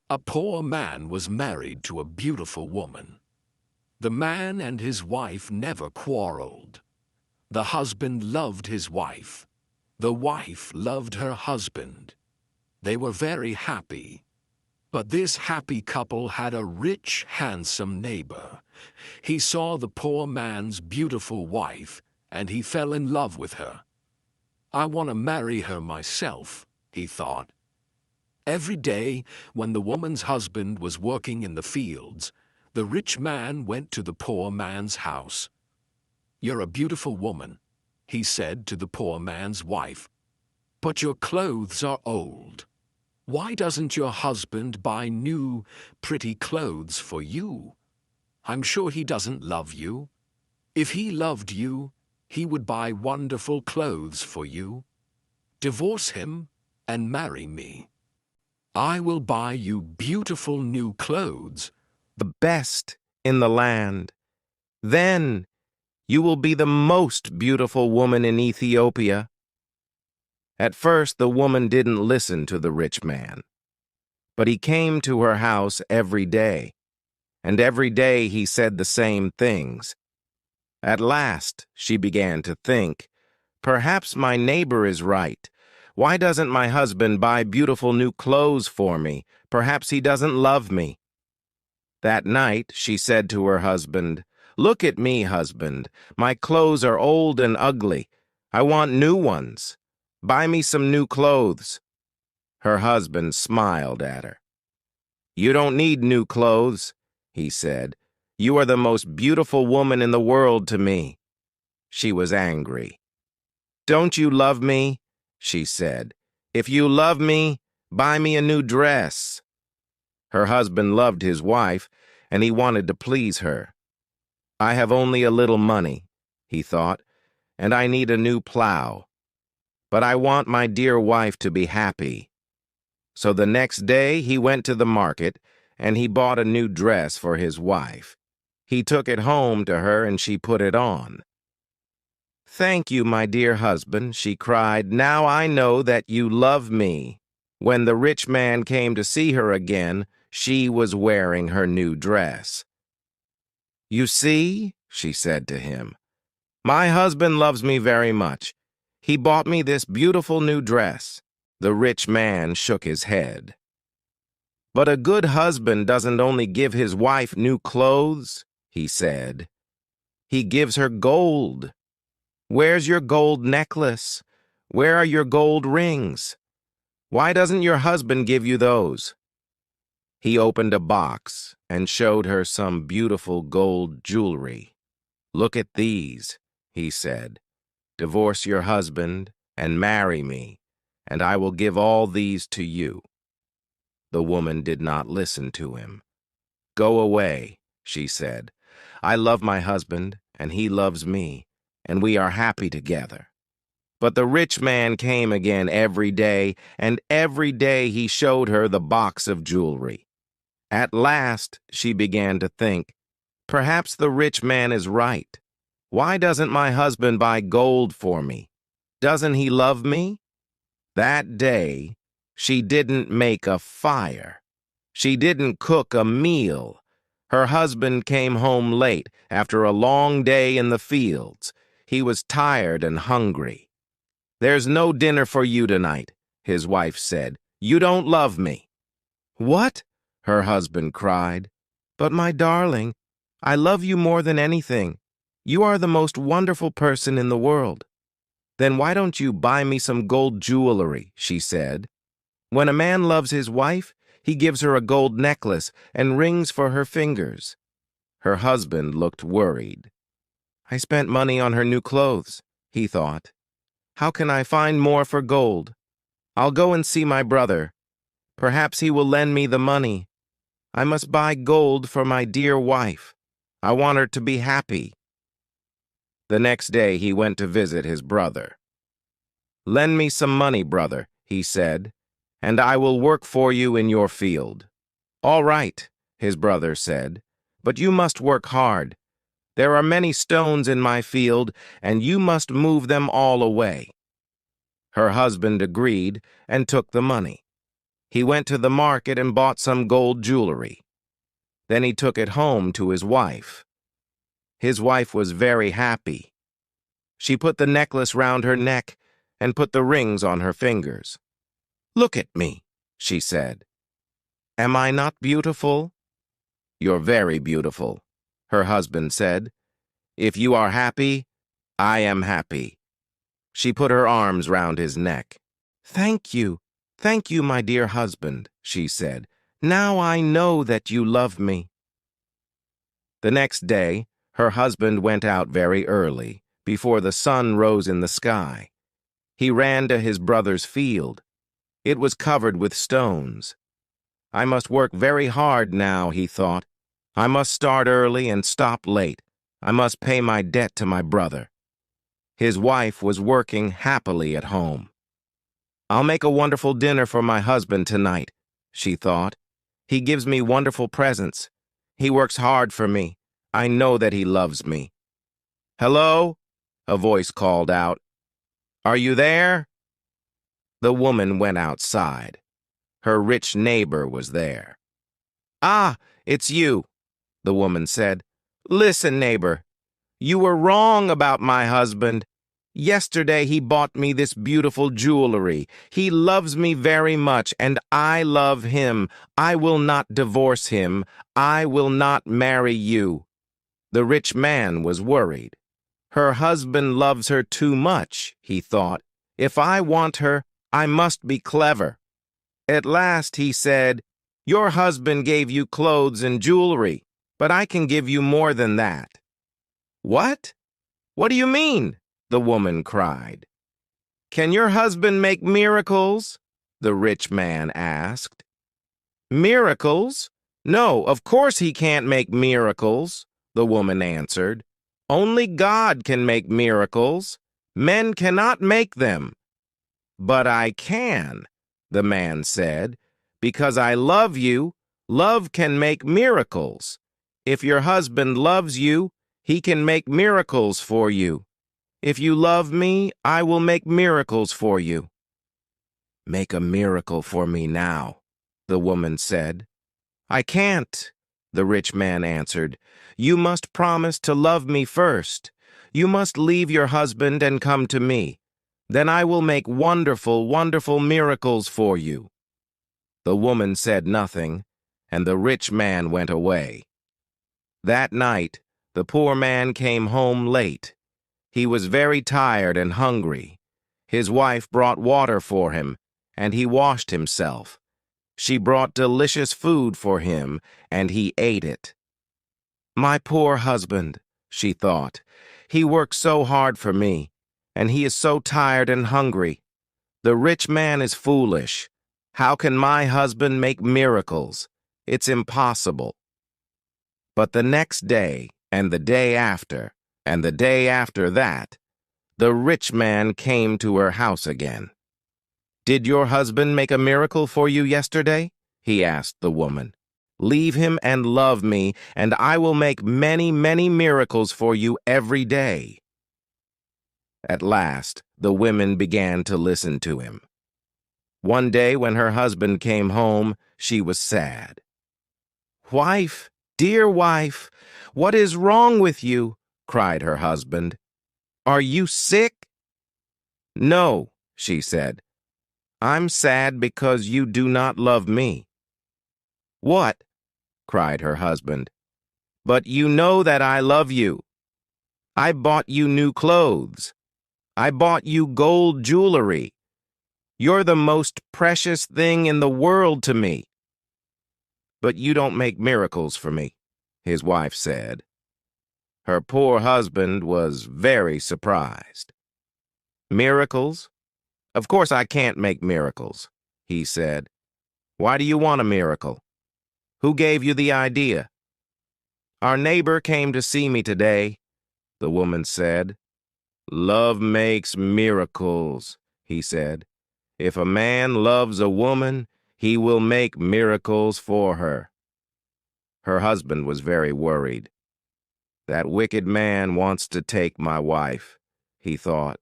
A poor man was married to a beautiful woman. The man and his wife never quarreled. The husband loved his wife. The wife loved her husband. They were very happy. But this happy couple had a rich, handsome neighbor. He saw the poor man's beautiful wife, and he fell in love with her. "I want to marry her myself," he thought. Every day, when the woman's husband was working in the fields, the rich man went to the poor man's house. "You're a beautiful woman," he said to the poor man's wife, "but your clothes are old. Why doesn't your husband buy new, pretty clothes for you? I'm sure he doesn't love you. If he loved you, he would buy wonderful clothes for you. Divorce him and marry me. I will buy you beautiful new clothes, the best in the land. Then you will be the most beautiful woman in Ethiopia." At first, the woman didn't listen to the rich man, but he came to her house every day, and every day he said the same things. At last, she began to think, "Perhaps my neighbor is right. Why doesn't my husband buy beautiful new clothes for me? Perhaps he doesn't love me." That night, she said to her husband, "Look at me, husband. My clothes are old and ugly. I want new ones. Buy me some new clothes." Her husband smiled at her. "You don't need new clothes," he said. "You are the most beautiful woman in the world to me." She was angry. "Don't you love me?" she said. "If you love me, buy me a new dress." Her husband loved his wife, and he wanted to please her. "I have only a little money," he thought, "and I need a new plow. But I want my dear wife to be happy." So the next day he went to the market, and he bought a new dress for his wife. He took it home to her, and she put it on. "Thank you, my dear husband," she cried. "Now I know that you love me." When the rich man came to see her again, she was wearing her new dress. "You see," she said to him, "my husband loves me very much. He bought me this beautiful new dress." The rich man shook his head. "But a good husband doesn't only give his wife new clothes," he said. "He gives her gold. Where's your gold necklace? Where are your gold rings? Why doesn't your husband give you those?" He opened a box and showed her some beautiful gold jewelry. "Look at these," he said. "Divorce your husband and marry me, and I will give all these to you." The woman did not listen to him. "Go away," she said. "I love my husband, and he loves me, and we are happy together." But the rich man came again every day, and every day he showed her the box of jewelry. At last, she began to think, "Perhaps the rich man is right. Why doesn't my husband buy gold for me? Doesn't he love me?" That day, she didn't make a fire. She didn't cook a meal. Her husband came home late after a long day in the fields. He was tired and hungry. "There's no dinner for you tonight," his wife said. "You don't love me." "What?" her husband cried. "But my darling, I love you more than anything. You are the most wonderful person in the world." "Then why don't you buy me some gold jewelry?" she said. "When a man loves his wife, he gives her a gold necklace and rings for her fingers." Her husband looked worried. "I spent money on her new clothes," he thought. "How can I find more for gold? I'll go and see my brother. Perhaps he will lend me the money. I must buy gold for my dear wife. I want her to be happy." The next day he went to visit his brother. "Lend me some money, brother," he said, "and I will work for you in your field." "All right," his brother said, "but you must work hard. There are many stones in my field, and you must move them all away." Her husband agreed and took the money. He went to the market and bought some gold jewelry. Then he took it home to his wife. His wife was very happy. She put the necklace round her neck and put the rings on her fingers. "Look at me," she said. "Am I not beautiful?" "You're very beautiful," her husband said. "If you are happy, I am happy." She put her arms round his neck. Thank you, my dear husband," she said. "Now I know that you love me." The next day, her husband went out very early, before the sun rose in the sky. He ran to his brother's field. It was covered with stones. "I must work very hard now," he thought. "I must start early and stop late. I must pay my debt to my brother." His wife was working happily at home. "I'll make a wonderful dinner for my husband tonight," she thought. "He gives me wonderful presents. He works hard for me. I know that he loves me." "Hello?" a voice called out. "Are you there?" The woman went outside. Her rich neighbor was there. "Ah, it's you," the woman said. "Listen, neighbor, you were wrong about my husband. Yesterday he bought me this beautiful jewelry. He loves me very much, and I love him. I will not divorce him. I will not marry you." The rich man was worried. Her husband loves her too much, he thought. If I want her, I must be clever. At last he said, "Your husband gave you clothes and jewelry, but I can give you more than that." "What? What do you mean?" the woman cried. "Can your husband make miracles?" the rich man asked. "Miracles? No, of course he can't make miracles," the woman answered. "Only God can make miracles. Men cannot make them." "But I can," the man said, "because I love you. Love can make miracles. If your husband loves you, he can make miracles for you. If you love me, I will make miracles for you." "Make a miracle for me now," the woman said. "I can't," the rich man answered. "You must promise to love me first. You must leave your husband and come to me. Then I will make wonderful, wonderful miracles for you." The woman said nothing, and the rich man went away. That night, the poor man came home late. He was very tired and hungry. His wife brought water for him, and he washed himself. She brought delicious food for him, and he ate it. "My poor husband," she thought. "He works so hard for me, and he is so tired and hungry. The rich man is foolish. How can my husband make miracles? It's impossible." But the next day, and the day after, and the day after that, the rich man came to her house again. "Did your husband make a miracle for you yesterday?" he asked the woman. "Leave him and love me, and I will make many, many miracles for you every day." At last, the women began to listen to him. One day when her husband came home, she was sad. "Wife, dear wife, what is wrong with you?" cried her husband. "Are you sick?" "No," she said. "I'm sad because you do not love me." "What?" cried her husband. "But you know that I love you. I bought you new clothes. I bought you gold jewelry. You're the most precious thing in the world to me." "But you don't make miracles for me," his wife said. Her poor husband was very surprised. "Miracles? Of course I can't make miracles," he said. "Why do you want a miracle? Who gave you the idea?" "Our neighbor came to see me today," the woman said. "Love makes miracles," he said. "If a man loves a woman, he will make miracles for her." Her husband was very worried. "That wicked man wants to take my wife," he thought.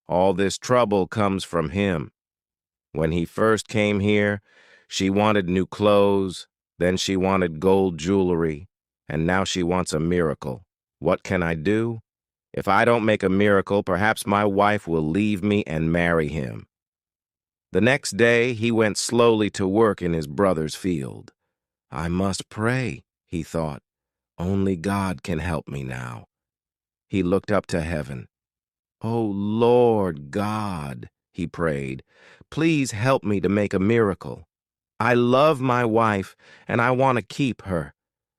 "All this trouble comes from him. When he first came here, She wanted new clothes, then she wanted gold jewelry, and now she wants a miracle. What can I do? If I don't make a miracle, perhaps my wife will leave me and marry him. The next day, he went slowly to work in his brother's field. I must pray, he thought. Only God can help me now. He looked up to heaven. Oh, Lord God, he prayed, please help me to make a miracle. I love my wife, and I want to keep her.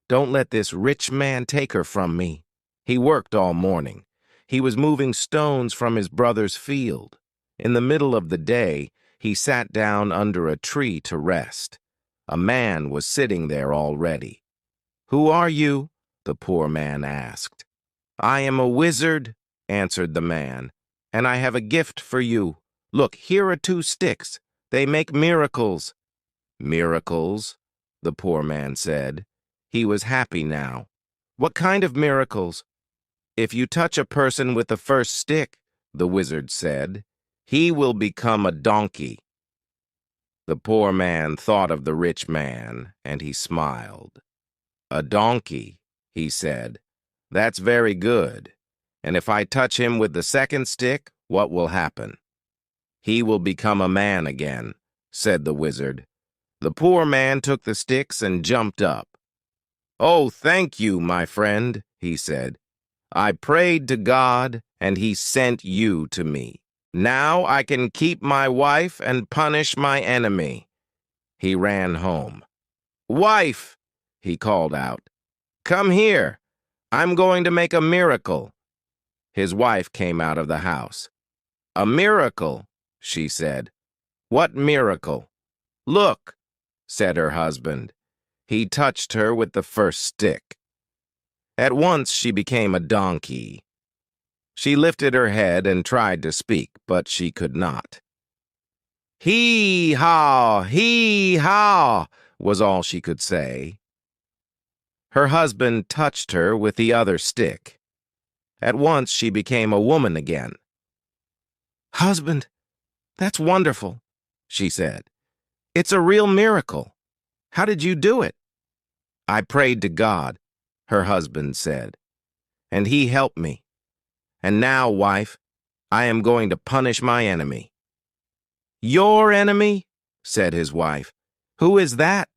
Don't let this rich man take her from me. He worked all morning. He was moving stones from his brother's field. In the middle of the day, he sat down under a tree to rest. A man was sitting there already. "Who are you?" the poor man asked. "I am a wizard," answered the man, "and I have a gift for you. Look, here are 2 sticks. They make miracles." "Miracles?" the poor man said. He was happy now. "What kind of miracles?" "If you touch a person with the first stick," the wizard said, "he will become a donkey." The poor man thought of the rich man, and he smiled. "A donkey," he said. "That's very good. And if I touch him with the second stick, what will happen?" "He will become a man again," said the wizard. The poor man took the sticks and jumped up. "Oh, thank you, my friend," he said. "I prayed to God, and he sent you to me. Now I can keep my wife and punish my enemy." He ran home. "Wife," he called out, "come here. I'm going to make a miracle." His wife came out of the house. "A miracle," she said. "What miracle?" "Look," said her husband. He touched her with the first stick. At once she became a donkey. She lifted her head and tried to speak, but she could not. "Hee-haw, hee-haw," was all she could say. Her husband touched her with the other stick. At once she became a woman again. "Husband, that's wonderful," she said. "It's a real miracle. How did you do it?" "I prayed to God," her husband said, "and he helped me. And now, wife, I am going to punish my enemy." "Your enemy?" said his wife. "Who is that?"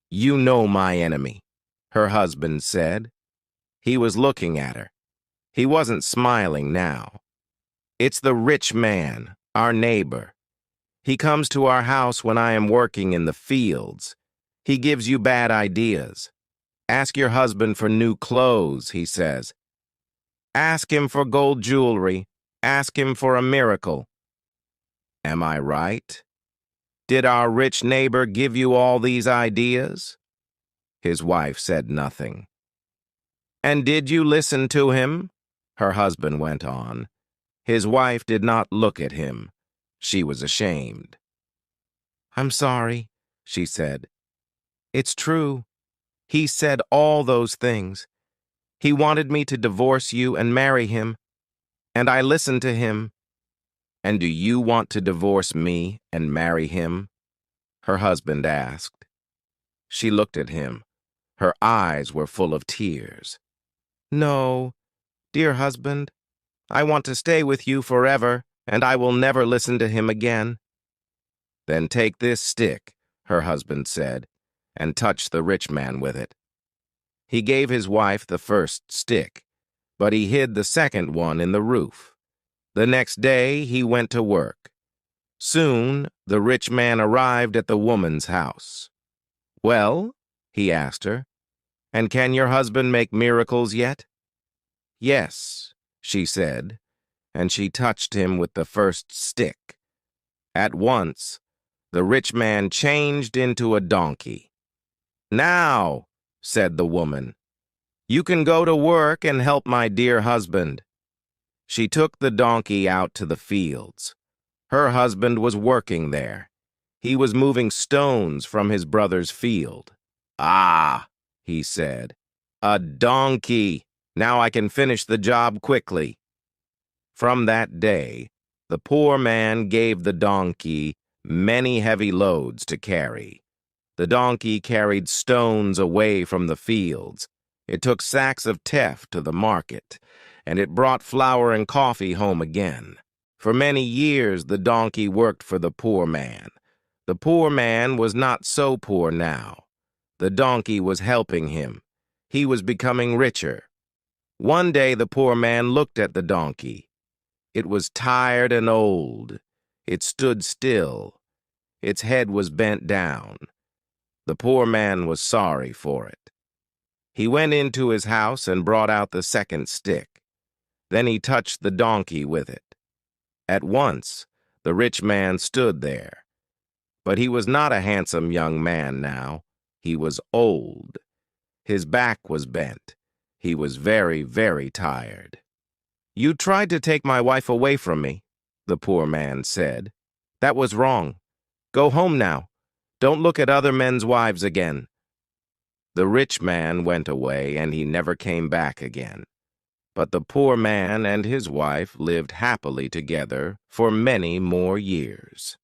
"You know my enemy," her husband said. He was looking at her. He wasn't smiling now. "It's the rich man, our neighbor. He comes to our house when I am working in the fields. He gives you bad ideas. Ask your husband for new clothes, he says. Ask him for gold jewelry. Ask him for a miracle." Am I right? Did our rich neighbor give you all these ideas? His wife said nothing. "And did you listen to him?" her husband went on. His wife did not look at him. She was ashamed. "I'm sorry," she said. "It's true. He said all those things. He wanted me to divorce you and marry him, and I listened to him." "And do you want to divorce me and marry him?" her husband asked. She looked at him. Her eyes were full of tears. "No, dear husband, I want to stay with you forever, and I will never listen to him again." "Then take this stick," her husband said, "and touch the rich man with it." He gave his wife the first stick, but he hid the second one in the roof. The next day he went to work. Soon the rich man arrived at the woman's house. "Well," he asked her, "and can your husband make miracles yet?" "Yes," she said, and she touched him with the first stick. At once, the rich man changed into a donkey. "Now," said the woman, "you can go to work and help my dear husband." She took the donkey out to the fields. Her husband was working there. He was moving stones from his brother's field. "Ah," he said, "a donkey. Now I can finish the job quickly." From that day, the poor man gave the donkey many heavy loads to carry. The donkey carried stones away from the fields. It took sacks of teff to the market, and it brought flour and coffee home again. For many years the donkey worked for the poor man. The poor man was not so poor now. The donkey was helping him. He was becoming richer. One day the poor man looked at the donkey. It was tired and old. It stood still. Its head was bent down. The poor man was sorry for it. He went into his house and brought out the second stick. Then he touched the donkey with it. At once, the rich man stood there. But he was not a handsome young man now. He was old. His back was bent. He was very, very tired. "You tried to take my wife away from me," the poor man said. "That was wrong. Go home now. Don't look at other men's wives again." The rich man went away, and he never came back again. But the poor man and his wife lived happily together for many more years.